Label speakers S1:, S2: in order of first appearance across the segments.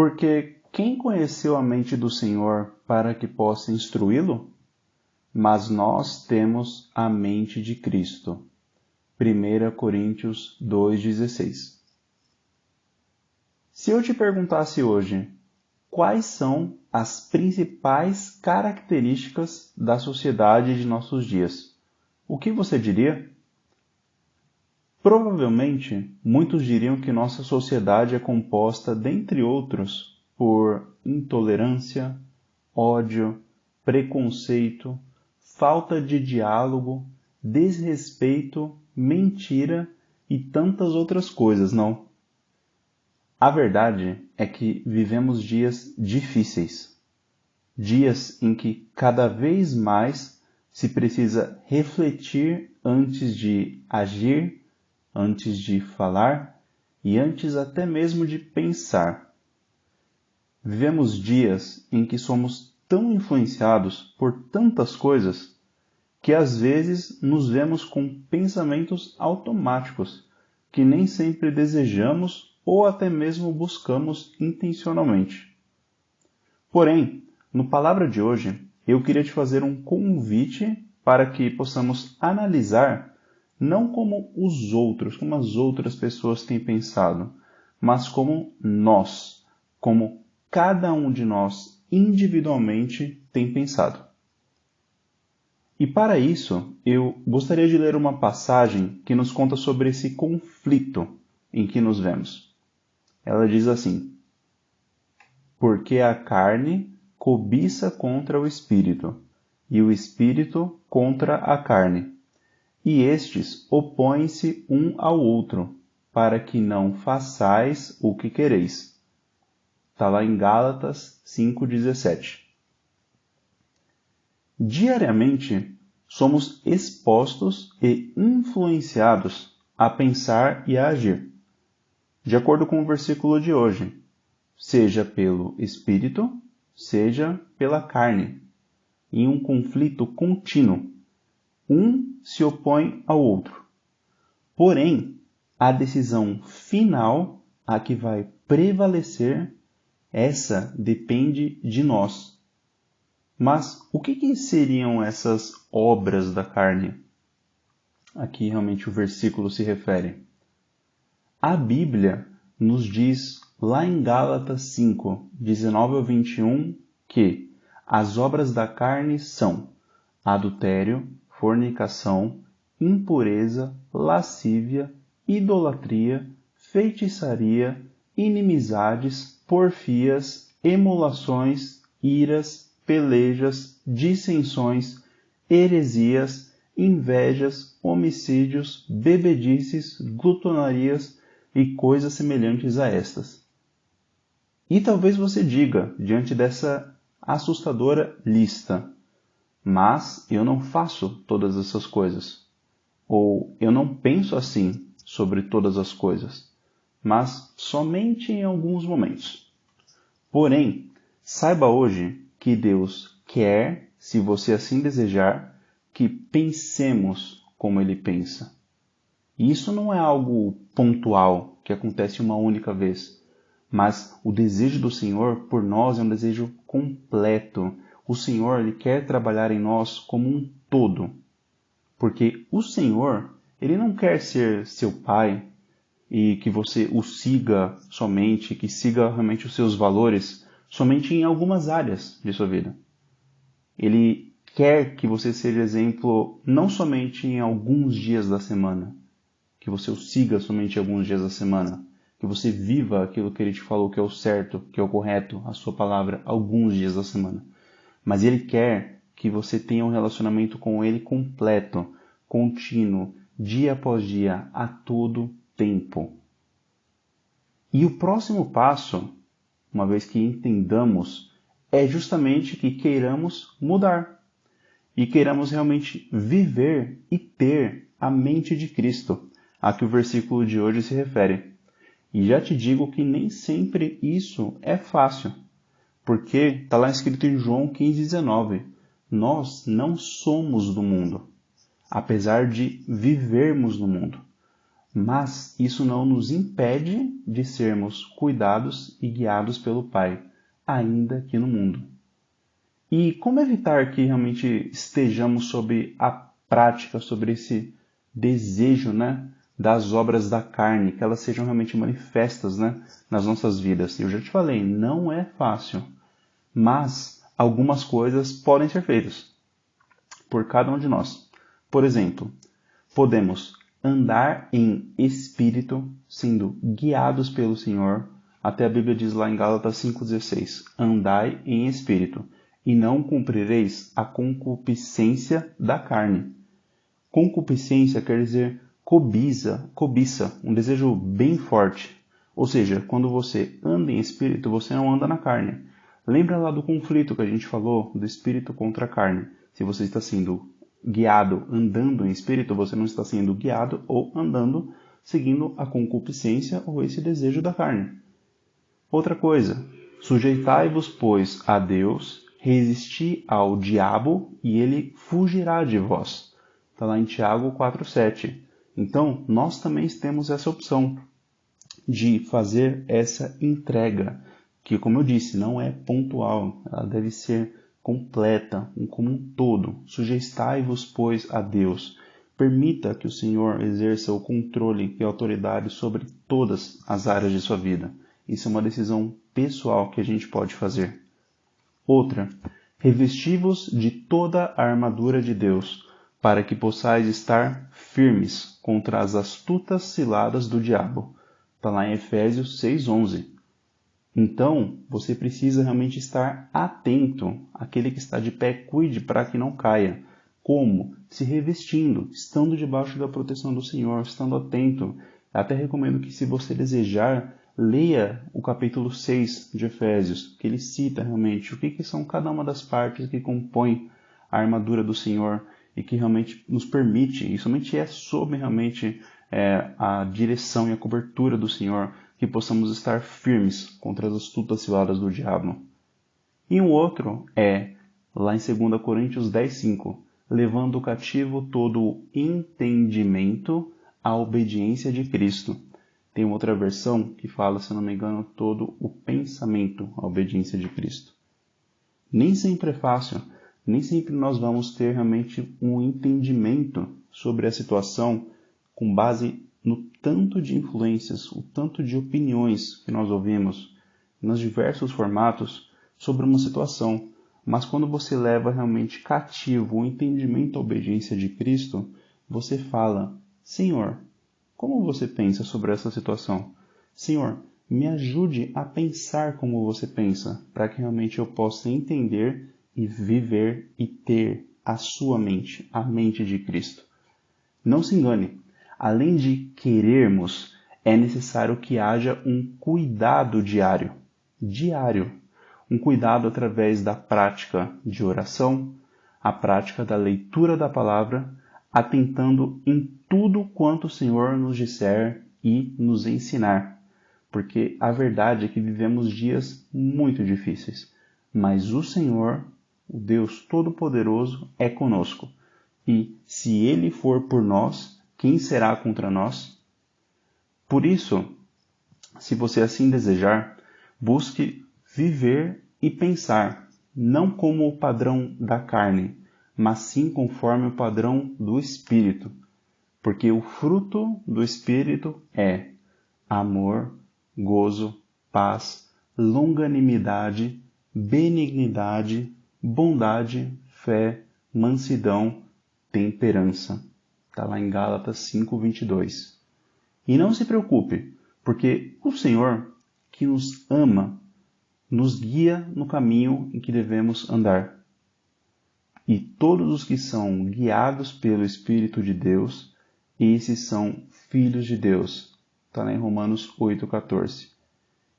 S1: Porque quem conheceu a mente do Senhor para que possa instruí-lo? Mas nós temos a mente de Cristo. 1 Coríntios 2,16. Se eu te perguntasse hoje, quais são as principais características da sociedade de nossos dias, o que você diria? Provavelmente, muitos diriam que nossa sociedade é composta, dentre outros, por intolerância, ódio, preconceito, falta de diálogo, desrespeito, mentira e tantas outras coisas, não? A verdade é que vivemos dias difíceis, dias em que cada vez mais se precisa refletir antes de agir, antes de falar e antes até mesmo de pensar. Vivemos dias em que somos tão influenciados por tantas coisas que às vezes nos vemos com pensamentos automáticos que nem sempre desejamos ou até mesmo buscamos intencionalmente. Porém, no Palavra de hoje, eu queria te fazer um convite para que possamos analisar não como os outros, como as outras pessoas têm pensado, mas como nós, como cada um de nós individualmente tem pensado. E para isso, eu gostaria de ler uma passagem que nos conta sobre esse conflito em que nos vemos. Ela diz assim: porque a carne cobiça contra o espírito, e o espírito contra a carne. E estes opõem-se um ao outro, para que não façais o que quereis. Está lá em Gálatas 5,17. Diariamente, somos expostos e influenciados a pensar e a agir, de acordo com o versículo de hoje, seja pelo espírito, seja pela carne, em um conflito contínuo. Um se opõe ao outro. Porém, a decisão final, a que vai prevalecer, essa depende de nós. Mas o que seriam essas obras da carne? Aqui realmente o versículo se refere. A Bíblia nos diz lá em Gálatas 5, 19 ao 21, que as obras da carne são adultério, fornicação, impureza, lascívia, idolatria, feitiçaria, inimizades, porfias, emulações, iras, pelejas, dissensões, heresias, invejas, homicídios, bebedices, glutonarias e coisas semelhantes a estas. E talvez você diga, diante dessa assustadora lista, mas eu não faço todas essas coisas. Ou eu não penso assim sobre todas as coisas, mas somente em alguns momentos. Porém, saiba hoje que Deus quer, se você assim desejar, que pensemos como Ele pensa. E isso não é algo pontual, que acontece uma única vez, mas o desejo do Senhor por nós é um desejo completo. O Senhor ele quer trabalhar em nós como um todo. Porque o Senhor, ele não quer ser seu pai e que você o siga somente, que siga realmente os seus valores somente em algumas áreas de sua vida. Ele quer que você seja exemplo não somente em alguns dias da semana, que você o siga somente em alguns dias da semana, que você viva aquilo que ele te falou que é o certo, que é o correto, a sua palavra, alguns dias da semana. Mas ele quer que você tenha um relacionamento com ele completo, contínuo, dia após dia, a todo tempo. E o próximo passo, uma vez que entendamos, é justamente que queiramos mudar. E queiramos realmente viver e ter a mente de Cristo, a que o versículo de hoje se refere. E já te digo que nem sempre isso é fácil. Porque está lá escrito em João 15,19. Nós não somos do mundo, apesar de vivermos no mundo. Mas isso não nos impede de sermos cuidados e guiados pelo Pai, ainda aqui no mundo. E como evitar que realmente estejamos sob a prática, sobre esse desejo, das obras da carne, que elas sejam realmente manifestas, nas nossas vidas? Eu já te falei, não é fácil, mas algumas coisas podem ser feitas por cada um de nós. Por exemplo, podemos andar em espírito, sendo guiados pelo Senhor. Até a Bíblia diz lá em Gálatas 5,16: andai em espírito, e não cumprireis a concupiscência da carne. Concupiscência quer dizer cobiça, um desejo bem forte. Ou seja, quando você anda em espírito, você não anda na carne. Lembra lá do conflito que a gente falou, do espírito contra a carne. Se você está sendo guiado andando em espírito, você não está sendo guiado ou andando seguindo a concupiscência ou esse desejo da carne. Outra coisa, sujeitai-vos, pois, a Deus, resisti ao diabo e ele fugirá de vós. Está lá em Tiago 4,7. Então, nós também temos essa opção de fazer essa entrega, que, como eu disse, não é pontual, ela deve ser completa, como um todo. Sujeitai-vos, pois, a Deus. Permita que o Senhor exerça o controle e a autoridade sobre todas as áreas de sua vida. Isso é uma decisão pessoal que a gente pode fazer. Outra, revesti-vos de toda a armadura de Deus, para que possais estar firmes contra as astutas ciladas do diabo. Está lá em Efésios 6,11. Então, você precisa realmente estar atento. Aquele que está de pé, cuide para que não caia. Como? Se revestindo, estando debaixo da proteção do Senhor, estando atento. Até recomendo que, se você desejar, leia o capítulo 6 de Efésios, que ele cita realmente o que são cada uma das partes que compõem a armadura do Senhor e que realmente nos permite, e somente é sob realmente a direção e a cobertura do Senhor, que possamos estar firmes contra as astutas ciladas do diabo. E um outro é, lá em 2 Coríntios 10,5, levando cativo todo o entendimento à obediência de Cristo. Tem outra versão que fala, se não me engano, todo o pensamento à obediência de Cristo. Nem sempre é fácil, nem sempre nós vamos ter realmente um entendimento sobre a situação com base no tanto de influências, o tanto de opiniões que nós ouvimos nos diversos formatos sobre uma situação. Mas quando você leva realmente cativo o entendimento à obediência de Cristo, você fala: Senhor, como você pensa sobre essa situação? Senhor, me ajude a pensar como você pensa, para que realmente eu possa entender e viver e ter a sua mente, a mente de Cristo. Não se engane, além de querermos, é necessário que haja um cuidado diário. Um cuidado através da prática de oração, a prática da leitura da palavra, atentando em tudo quanto o Senhor nos disser e nos ensinar. Porque a verdade é que vivemos dias muito difíceis, mas o Senhor, o Deus Todo-Poderoso, é conosco. E se Ele for por nós, quem será contra nós? Por isso, se você assim desejar, busque viver e pensar, não como o padrão da carne, mas sim conforme o padrão do Espírito. Porque o fruto do Espírito é amor, gozo, paz, longanimidade, benignidade, bondade, fé, mansidão, temperança. Está lá em Gálatas 5:22. E não se preocupe, porque o Senhor, que nos ama, nos guia no caminho em que devemos andar. E todos os que são guiados pelo Espírito de Deus, esses são filhos de Deus. Está lá em Romanos 8:14.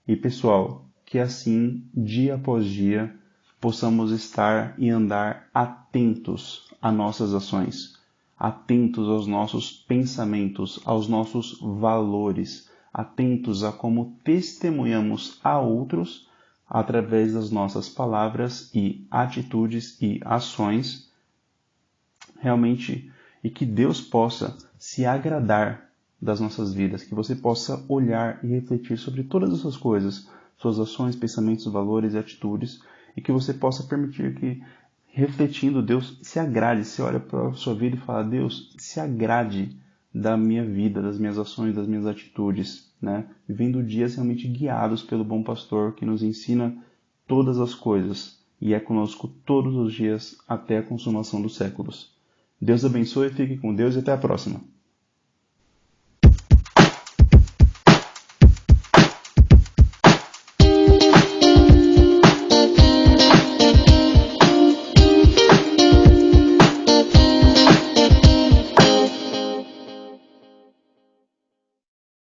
S1: E pessoal, que assim, dia após dia, possamos estar e andar atentos às nossas ações, atentos aos nossos pensamentos, aos nossos valores, atentos a como testemunhamos a outros através das nossas palavras e atitudes e ações, realmente, e que Deus possa se agradar das nossas vidas, que você possa olhar e refletir sobre todas essas coisas, suas ações, pensamentos, valores e atitudes, e que você possa permitir que, refletindo, Deus se agrade. Você olha para a sua vida e fala: Deus, se agrade da minha vida, das minhas ações, das minhas atitudes, né? Vivendo dias realmente guiados pelo bom pastor que nos ensina todas as coisas e é conosco todos os dias até a consumação dos séculos. Deus abençoe, fique com Deus e até a próxima.